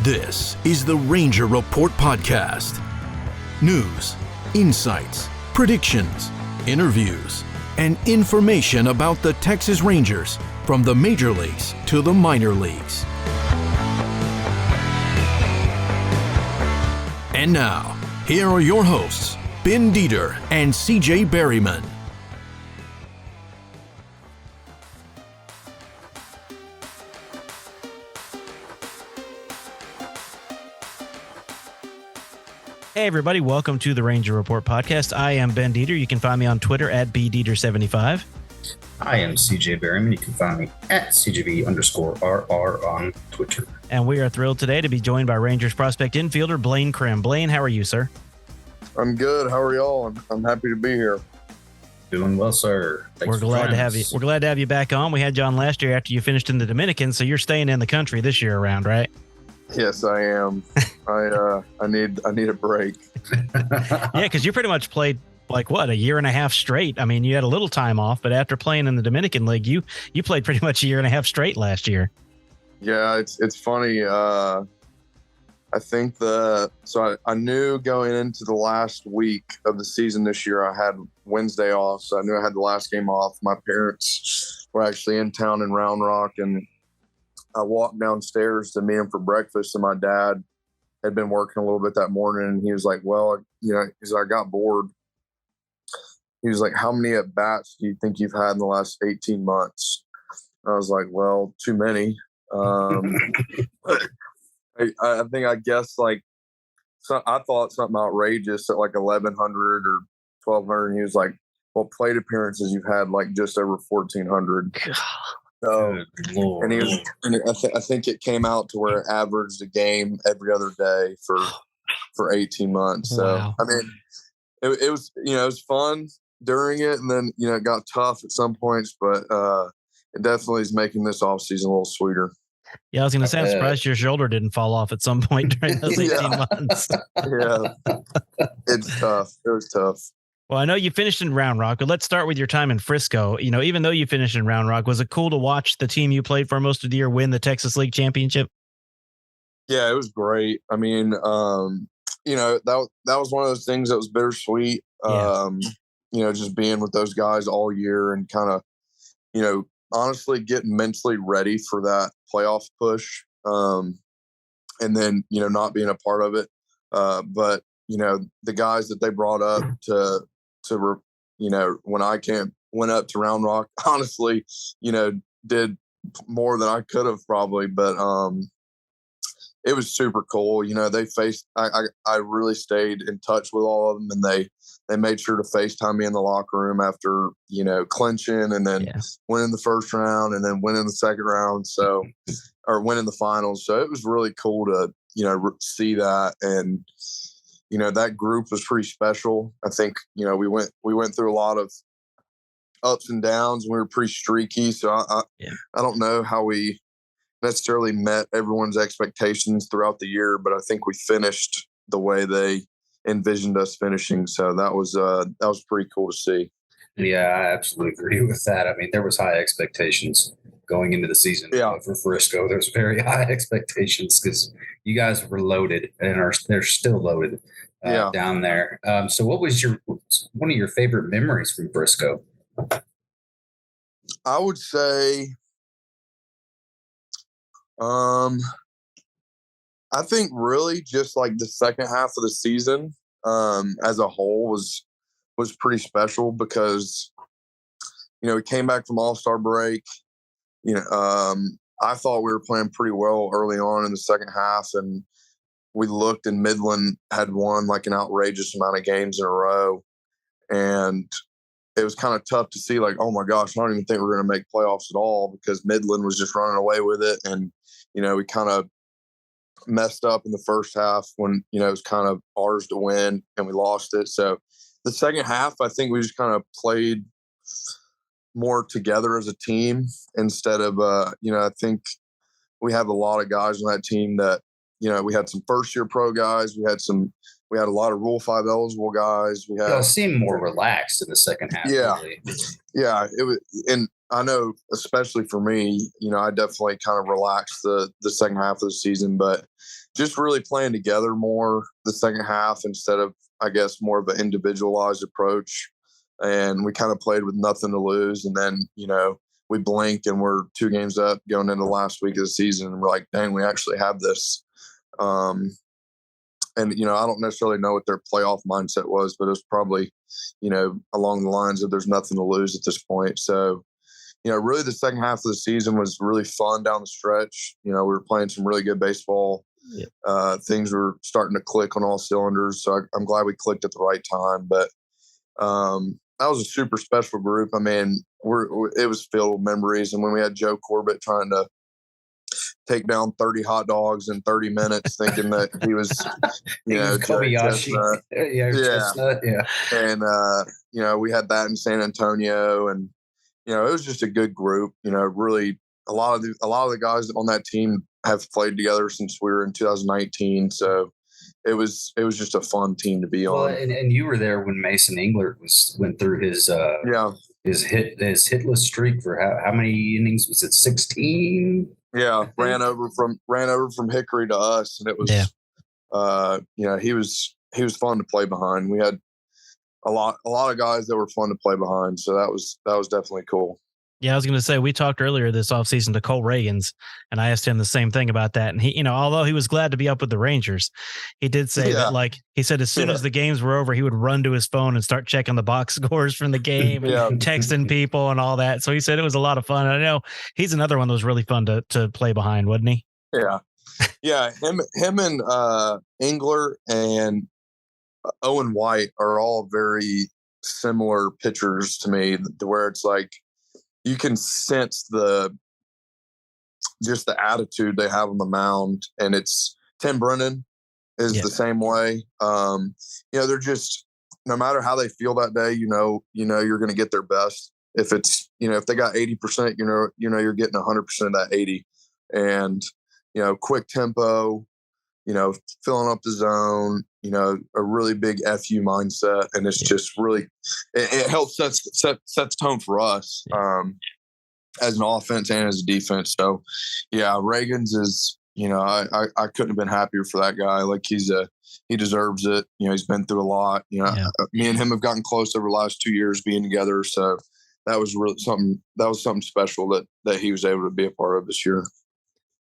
This is the Ranger Report Podcast. News, insights, predictions, interviews, and information about the Texas Rangers from the major leagues to the minor leagues. And now, here are your hosts, Ben Dieter and CJ Berryman. Hey everybody, welcome to the Ranger Report Podcast. I am Ben Dieter. You can find me on Twitter at BDieter75. I am CJ Berryman. You can find me at CJB_RR on Twitter. And we are thrilled today to be joined by Rangers prospect infielder Blaine Crim. Blaine, how are you, sir? I'm good. How are y'all? I'm happy to be here. Doing well, sir. We're glad to have you. We're glad to have you back on. We had you on last year after you finished in the Dominican, so you're staying in the country this year around, right? Yes, I am. I need a break. Yeah, because you pretty much played like what, a year and a half straight. I mean, you had a little time off, but after playing in the Dominican League, you played pretty much a year and a half straight last year. Yeah, it's funny. I think I knew going into the last week of the season this year, I had Wednesday off, so I knew I had the last game off. My parents were actually in town in Round Rock, and I walked downstairs to meet him for breakfast, and my dad had been working a little bit that morning, and he was like, well, I got bored. He was like, how many at-bats do you think you've had in the last 18 months? And I was like, well, too many. I think I guessed I thought something outrageous at like 1,100 or 1,200. And he was like, well, plate appearances you've had like just over 1,400. So, and I think it came out to where it averaged a game every other day for 18 months. So, wow. I mean, it was, it was fun during it, and then, it got tough at some points, but it definitely is making this offseason a little sweeter. Yeah, I was going to say, I'm surprised your shoulder didn't fall off at some point during those 18 months. Yeah, it's tough. It was tough. Well, I know you finished in Round Rock, but let's start with your time in Frisco. Even though you finished in Round Rock, was it cool to watch the team you played for most of the year win the Texas League Championship? Yeah, it was great. I mean, that was one of those things that was bittersweet. Yeah. Just being with those guys all year and kind of, honestly getting mentally ready for that playoff push. And then, not being a part of it. But, the guys that they brought up to when I went up to Round Rock, honestly, did more than I could have probably, but it was super cool. They faced, I really stayed in touch with all of them, and they made sure to FaceTime me in the locker room after, clinching and then winning the first round and then winning the second round. So, or winning the finals. So it was really cool to, see that. And, that group was pretty special. I think, we went through a lot of ups and downs, and we were pretty streaky. So I don't know how we necessarily met everyone's expectations throughout the year, but I think we finished the way they envisioned us finishing. So that was pretty cool to see. Yeah, I absolutely agree with that. I mean, there was high expectations going into the season for Frisco. There's very high expectations because you guys were loaded and they're still loaded down there. So what was one of your favorite memories from Frisco? I would say, I think really just like the second half of the season as a whole was pretty special because, we came back from All-Star break. I thought we were playing pretty well early on in the second half, and we looked and Midland had won like an outrageous amount of games in a row. And it was kind of tough to see like, oh my gosh, I don't even think we're going to make playoffs at all because Midland was just running away with it. And, we kind of messed up in the first half when, it was kind of ours to win and we lost it. So the second half, I think we just kind of played more together as a team instead of, I think we have a lot of guys on that team that, we had some first year pro guys. We had a lot of Rule 5 eligible guys. We had seemed more relaxed in the second half. Yeah. Really. Yeah. It was, and I know, especially for me, I definitely kind of relaxed the second half of the season, but just really playing together more the second half instead of, I guess, more of an individualized approach. And we kind of played with nothing to lose. And then, we blink and we're 2 games up going into the last week of the season. And we're like, dang, we actually have this. And, I don't necessarily know what their playoff mindset was, but it was probably, along the lines of there's nothing to lose at this point. So, really the second half of the season was really fun down the stretch. We were playing some really good baseball. Yeah. Things were starting to click on all cylinders. So I'm glad we clicked at the right time. But that was a super special group. I mean, it was filled with memories. And when we had Joe Corbett trying to take down 30 hot dogs in 30 minutes, thinking that he was, Kobayashi. Chestnut. Yeah. And, we had that in San Antonio, and, it was just a good group. Really a lot of the guys on that team have played together since we were in 2019. So it was just a fun team to be on. And you were there when Mason Englert went through his hitless streak for how many innings was it? 16. Yeah, ran over from Hickory to us, and it was, he was fun to play behind. We had a lot of guys that were fun to play behind, so that was definitely cool. Yeah, I was going to say, we talked earlier this offseason to Cole Reagans, and I asked him the same thing about that. And he, although he was glad to be up with the Rangers, he did say that, he said as soon as the games were over, he would run to his phone and start checking the box scores from the game and texting people and all that. So he said it was a lot of fun. I know he's another one that was really fun to play behind, wasn't he? Yeah. Yeah. Him and Engler and Owen White are all very similar pitchers to me, to where it's like, you can sense the attitude they have on the mound. And it's Tim Brennan is the same way. They're just, no matter how they feel that day, you're going to get their best. If it's, if they got 80%, you're getting 100% of that 80. And, quick tempo, filling up the zone, a really big FU mindset. And it's just really, it helps sets tone for us as an offense and as a defense. So, yeah, Reagans is, I couldn't have been happier for that guy. Like he deserves it. He's been through a lot. Me and him have gotten close over the last 2 years being together. So that was really something special that he was able to be a part of this year.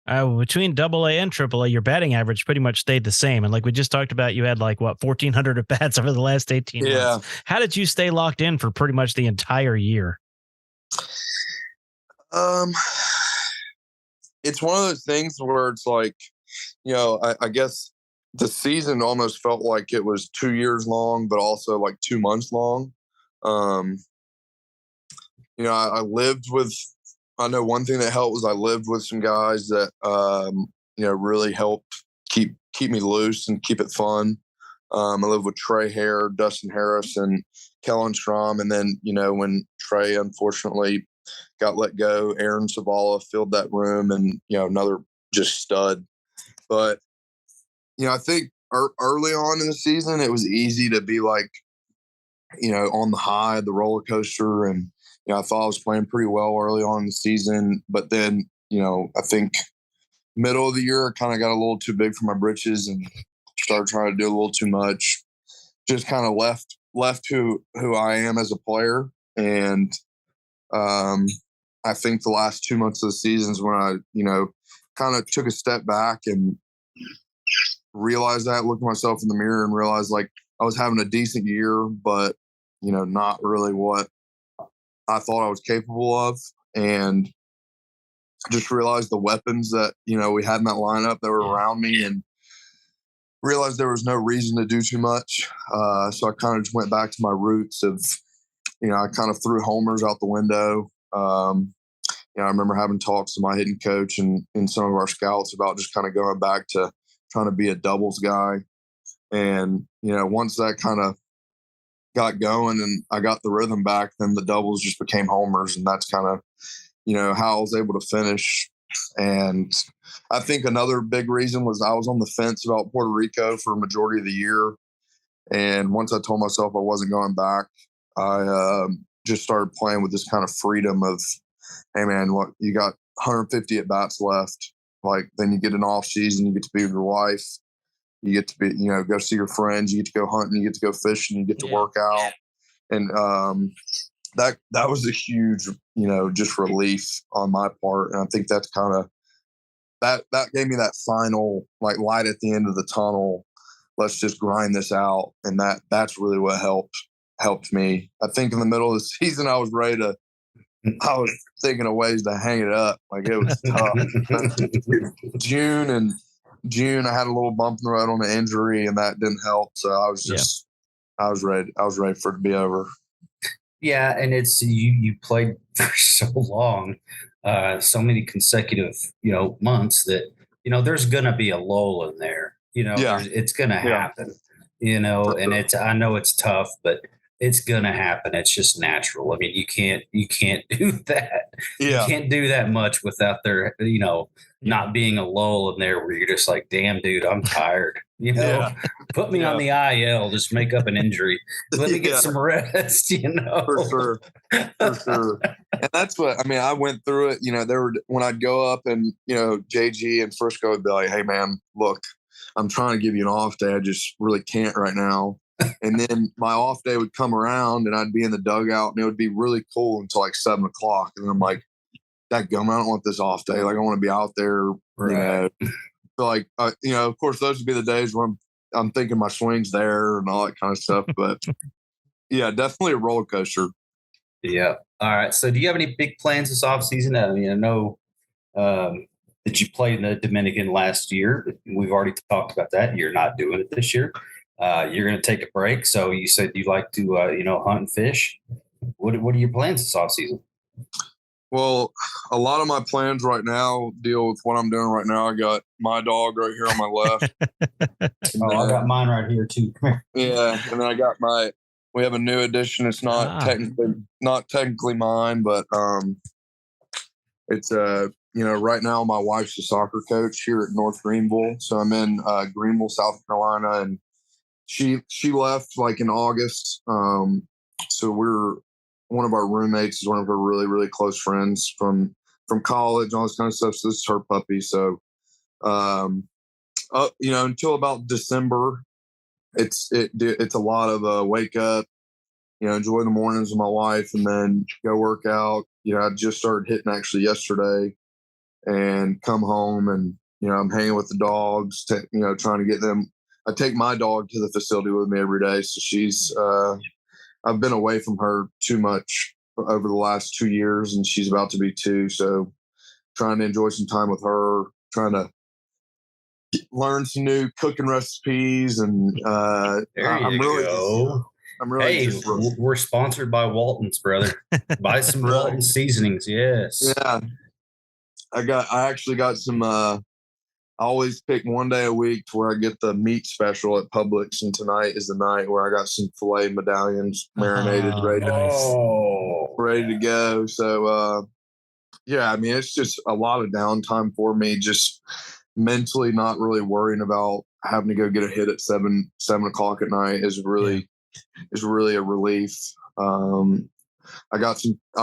Between AA and AAA, your batting average pretty much stayed the same. And like we just talked about, you had 1,400 at bats over the last 18 months. How did you stay locked in for pretty much the entire year? It's one of those things where it's like, I guess the season almost felt like it was 2 years long, but also like 2 months long. I lived with, I know one thing that helped was I lived with some guys that, really helped keep me loose and keep it fun. I lived with Trey Hare, Dustin Harris, and Kellen Strom. And then, when Trey unfortunately got let go, Aaron Savala filled that room, and, another just stud. But, I think early on in the season, it was easy to be like, on the high, the roller coaster. And, I thought I was playing pretty well early on in the season, but then, I think middle of the year, I kind of got a little too big for my britches and started trying to do a little too much. Just kind of left who I am as a player. And I think the last 2 months of the season is when I, kind of took a step back and realized that, looked at myself in the mirror and realized I was having a decent year, but, not really what I thought I was capable of. And just realized the weapons that, we had in that lineup that were around me, and realized there was no reason to do too much. So I kind of just went back to my roots of, I kind of threw homers out the window. I remember having talks to my hitting coach and some of our scouts about just kind of going back to trying to be a doubles guy. And, once that kind of got going and I got the rhythm back, then the doubles just became homers. And that's kind of, how I was able to finish. And I think another big reason was I was on the fence about Puerto Rico for a majority of the year. And once I told myself I wasn't going back, I just started playing with this kind of freedom of, hey man, look, you got 150 at bats left. Like, then you get an off season, you get to be with your wife, you get to be, go see your friends, you get to go hunting, you get to go fishing, you get to work out. And that was a huge, just relief on my part. And I think that's kind of, that gave me that final like light at the end of the tunnel. Let's just grind this out. And that's really what helped me. I think in the middle of the season, I was thinking of ways to hang it up. Like, it was tough. June, I had a little bump in the road on the injury, and that didn't help. So I was ready. I was ready for it to be over. Yeah, and it's you played for so long, so many consecutive months that there's gonna be a lull in there. It's gonna happen. And I know it's tough, but it's gonna happen. It's just natural. I mean, you can't do that. Yeah. You can't do that much without there, not being a lull in there where you're just like, damn, dude, I'm tired. Put me on the IL, just make up an injury. Let me get some rest, For sure. And that's what, I went through it, when I'd go up and, JG and Frisco would be like, hey man, look, I'm trying to give you an off day. I just really can't right now. And then my off day would come around and I'd be in the dugout and it would be really cool until like 7 o'clock. And I'm like, dadgum, I don't want this off day. Like, I want to be out there, right. So like, of course, those would be the days when I'm thinking my swing's there and all that kind of stuff. But yeah, definitely a roller coaster. Yeah. All right. So do you have any big plans this off season? I mean, I know that you played in the Dominican last year. We've already talked about that. You're not doing it this year. You're going to take a break. So you said you like to, hunt and fish. What are your plans this off season? Well, a lot of my plans right now deal with what I'm doing right now. I got my dog right here on my left. I got mine right here too. Yeah. And then I got we have a new addition. It's not technically mine, but it's right now my wife's a soccer coach here at North Greenville. So I'm in Greenville, South Carolina, and she left like in August. So one of our roommates is one of her really, really close friends from college, all this kind of stuff. So this is her puppy. So, until about December, it's a lot of wake up, enjoy the mornings with my wife and then go work out. I just started hitting actually yesterday and come home and, I'm hanging with the dogs, trying to get them. I take my dog to the facility with me every day. So she's, I've been away from her too much over the last 2 years, and she's about to be 2. So trying to enjoy some time with her, trying to learn some new cooking recipes. And we're sponsored by Walton's, brother. Buy some Walton seasonings. Yes. Yeah. I actually got some, I always pick one day a week to where I get the meat special at Publix, and tonight is the night where I got some filet medallions marinated, ready to go. So, it's just a lot of downtime for me, just mentally not really worrying about having to go get a hit at 7 o'clock at night is really a relief. I'll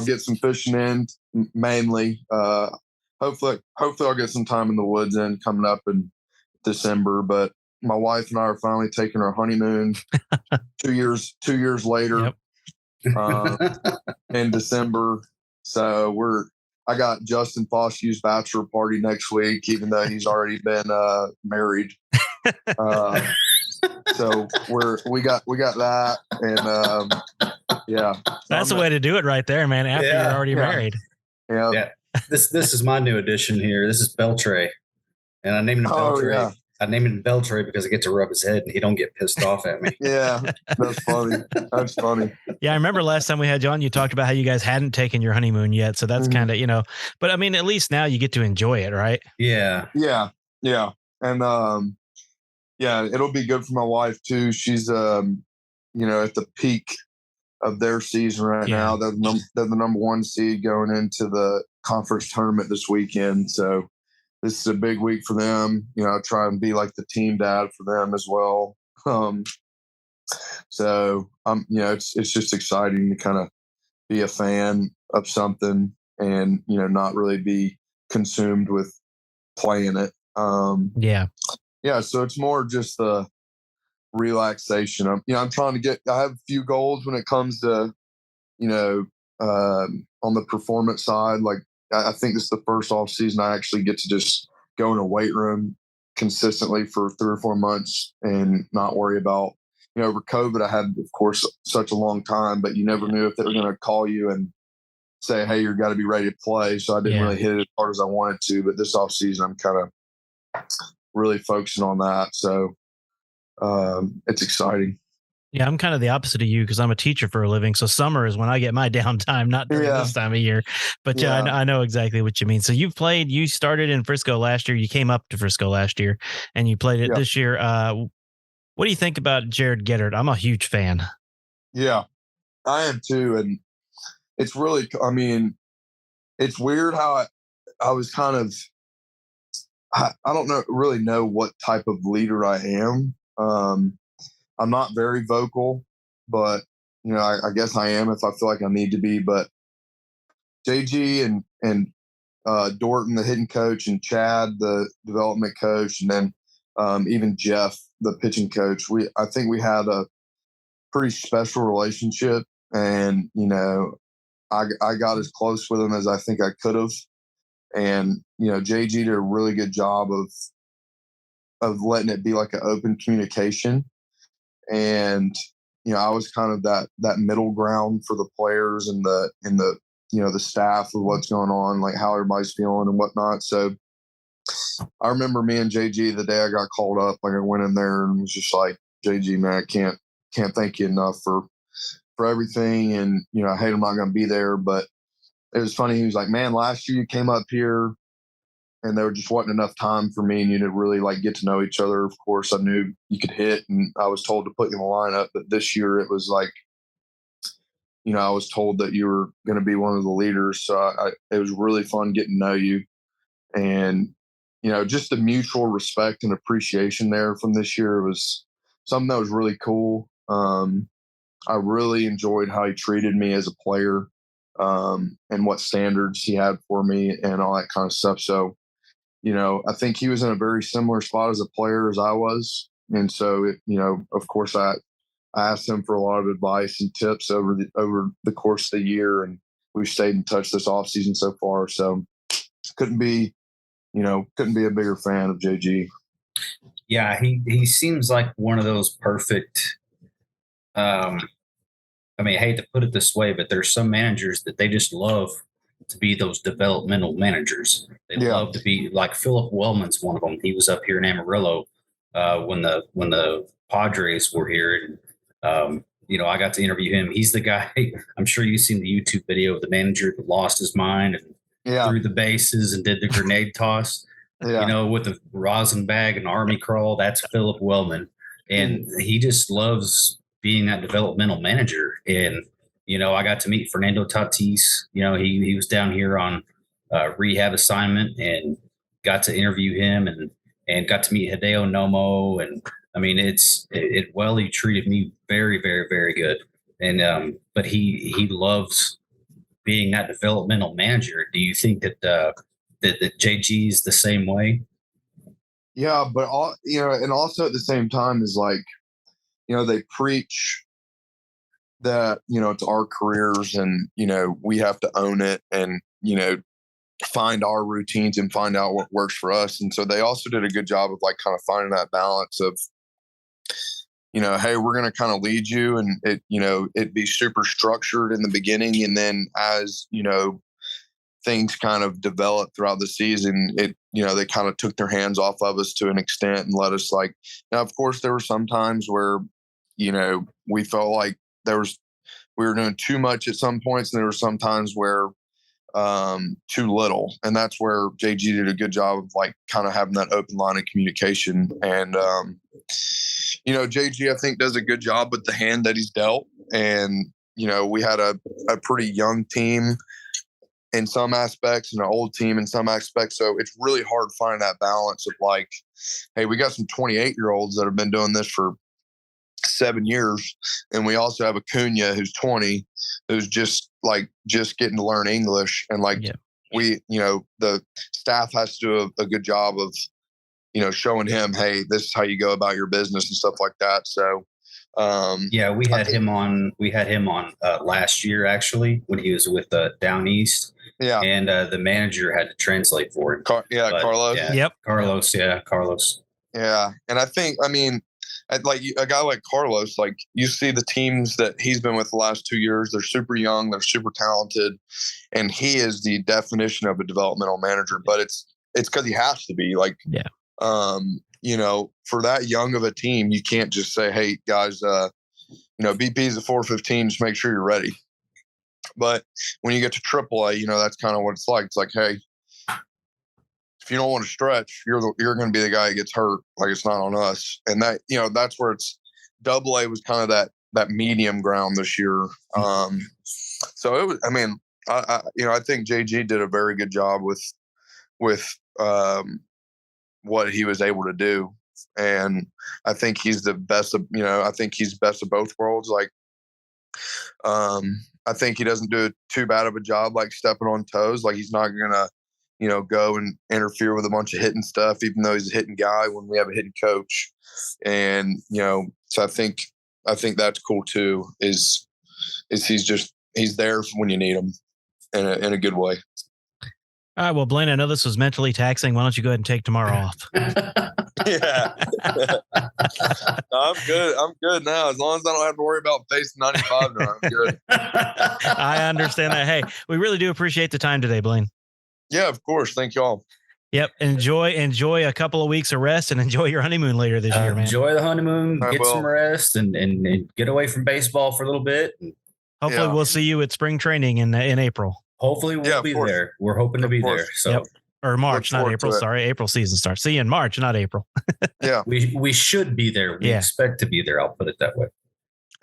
get some fishing in mainly. Hopefully I'll get some time in the woods in coming up in December, but my wife and I are finally taking our honeymoon 2 years later, in December. So I got Justin Foskew's bachelor party next week, even though he's already been married. So we got that, and that's the way to do it right there, man. After you're already married. Yeah. This is my new addition here. This is Beltray, and I named him Beltray. Yeah. I named him Beltray because I get to rub his head and he don't get pissed off at me. Yeah, that's funny. Yeah, I remember last time we had you on, you talked about how you guys hadn't taken your honeymoon yet, so that's kind of But I mean, at least now you get to enjoy it, right? Yeah, and it'll be good for my wife too. She's at the peak of their season right now. They're the number 1 seed going into the conference tournament this weekend. So this is a big week for them. Try and be like the team dad for them as well. So it's just exciting to kind of be a fan of something and, not really be consumed with playing it. Yeah. So it's more just the relaxation. I'm trying to I have a few goals when it comes to, on the performance side. Like, I think this is the first off season I actually get to just go in a weight room consistently for 3 or 4 months and not worry about, over COVID, I had, of course, such a long time, but you never knew if they were going to call you and say, hey, you've got to be ready to play. So I didn't really hit it as hard as I wanted to, but this off season, I'm kind of really focusing on that. So it's exciting. Yeah, I'm kind of the opposite of you because I'm a teacher for a living. So summer is when I get my downtime, not during this time of year. But I know exactly what you mean. So you started in Frisco last year. You came up to Frisco last year and you played it this year. What do you think about Jared Gettard? I'm a huge fan. Yeah, I am too. And it's really, it's weird how I was kind of, I don't really know what type of leader I am. I'm not very vocal, but I guess I am if I feel like I need to be. But JG and Dorton, the hitting coach, and Chad, the development coach, and then even Jeff, the pitching coach, I think we had a pretty special relationship, and I got as close with him as I think I could have, and JG did a really good job of letting it be like an open communication. And, I was kind of that middle ground for the players and the the staff of what's going on, like how everybody's feeling and whatnot. So I remember me and JG, the day I got called up, like I went in there and was just like, JG, man, I can't thank you enough for everything. And, I hate I'm not going to be there, but it was funny. He was like, man, last year you came up here and there just wasn't enough time for me and you to really like get to know each other. Of course, I knew you could hit and I was told to put you in the lineup, but this year it was like, I was told that you were going to be one of the leaders. So it was really fun getting to know you, and, just the mutual respect and appreciation there from this year was something that was really cool. I really enjoyed how he treated me as a player, and what standards he had for me and all that kind of stuff. So, I think he was in a very similar spot as a player as I was. And so, of course, I asked him for a lot of advice and tips over the course of the year. And we've stayed in touch this offseason so far. So couldn't be a bigger fan of JG. Yeah, he seems like one of those perfect, I hate to put it this way, but there's some managers that they just love to be those developmental managers. They love to be like Philip Wellman's one of them. He was up here in Amarillo when the Padres were here, and I got to interview him. He's the guy. I'm sure you've seen the YouTube video of the manager that lost his mind and threw the bases and did the grenade toss. With the rosin bag and army crawl. That's Philip Wellman, and he just loves being that developmental manager. And I got to meet Fernando Tatis. He was down here on rehab assignment and got to interview him and got to meet Hideo Nomo. And he treated me very, very, very good. And but he loves being that developmental manager. Do you think that that JG is the same way? Yeah, but and also at the same time is like, they preach that, it's our careers and, we have to own it and, find our routines and find out what works for us. And so they also did a good job of like kind of finding that balance of, hey, we're going to kind of lead you and it'd be super structured in the beginning. And then as, things kind of developed throughout the season, they kind of took their hands off of us to an extent and let us now, of course, there were some times where, we felt like we were doing too much at some points. And there were some times where too little. And that's where JG did a good job of like kind of having that open line of communication. And, JG, I think, does a good job with the hand that he's dealt. And, we had a pretty young team in some aspects and an old team in some aspects. So it's really hard finding that balance of like, hey, we got some 28-year-olds that have been doing this for 7 years. And we also have Acuna who's 20, who's just like just getting to learn English, and like we, the staff has to do a good job of, showing him, hey, this is how you go about your business and stuff like that. So, we had him on last year, actually, when he was with Down East. Yeah. And the manager had to translate for him. Carlos. Yeah, Carlos. Yeah. And I think, like a guy like Carlos, like you see the teams that he's been with the last 2 years, they're super young, they're super talented, and he is the definition of a developmental manager, but it's because he has to be, like, for that young of a team, you can't just say, hey guys, BP's at 415, just make sure you're ready. But when you get to AAA, that's kind of what it's like. It's like, hey, if you don't want to stretch, you're going to be the guy that gets hurt. Like, it's not on us. And that, that's where it's AA was kind of that medium ground this year. So it was, I think JG did a very good job with what he was able to do. And I think he's the best of, I think he's best of both worlds. Like, I think he doesn't do too bad of a job, like stepping on toes. Like, he's not going to, go and interfere with a bunch of hitting stuff, even though he's a hitting guy when we have a hitting coach. And, so I think that's cool too, is he's there when you need him in a good way. All right. Well, Blaine, I know this was mentally taxing. Why don't you go ahead and take tomorrow off? Yeah. I'm good. I'm good now. As long as I don't have to worry about facing 95, I'm good. I understand that. Hey, we really do appreciate the time today, Blaine. Yeah, of course. Thank you all. Yep. Enjoy a couple of weeks of rest and enjoy your honeymoon later this year, man. Enjoy the honeymoon, get some rest, and get away from baseball for a little bit. Hopefully we'll see you at spring training in April. Hopefully we'll be there. We're hoping to be there. So or March, not April. Sorry, April season starts. See you in March, not April. Yeah, we should be there. We expect to be there. I'll put it that way.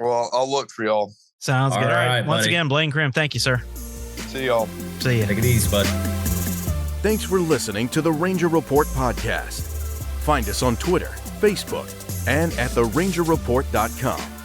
Well, I'll look for y'all. Sounds good. All right. Once again, Blaine Crim, thank you, sir. See y'all. See you. Take it easy, bud. Thanks for listening to the Ranger Report podcast. Find us on Twitter, Facebook, and at therangerreport.com.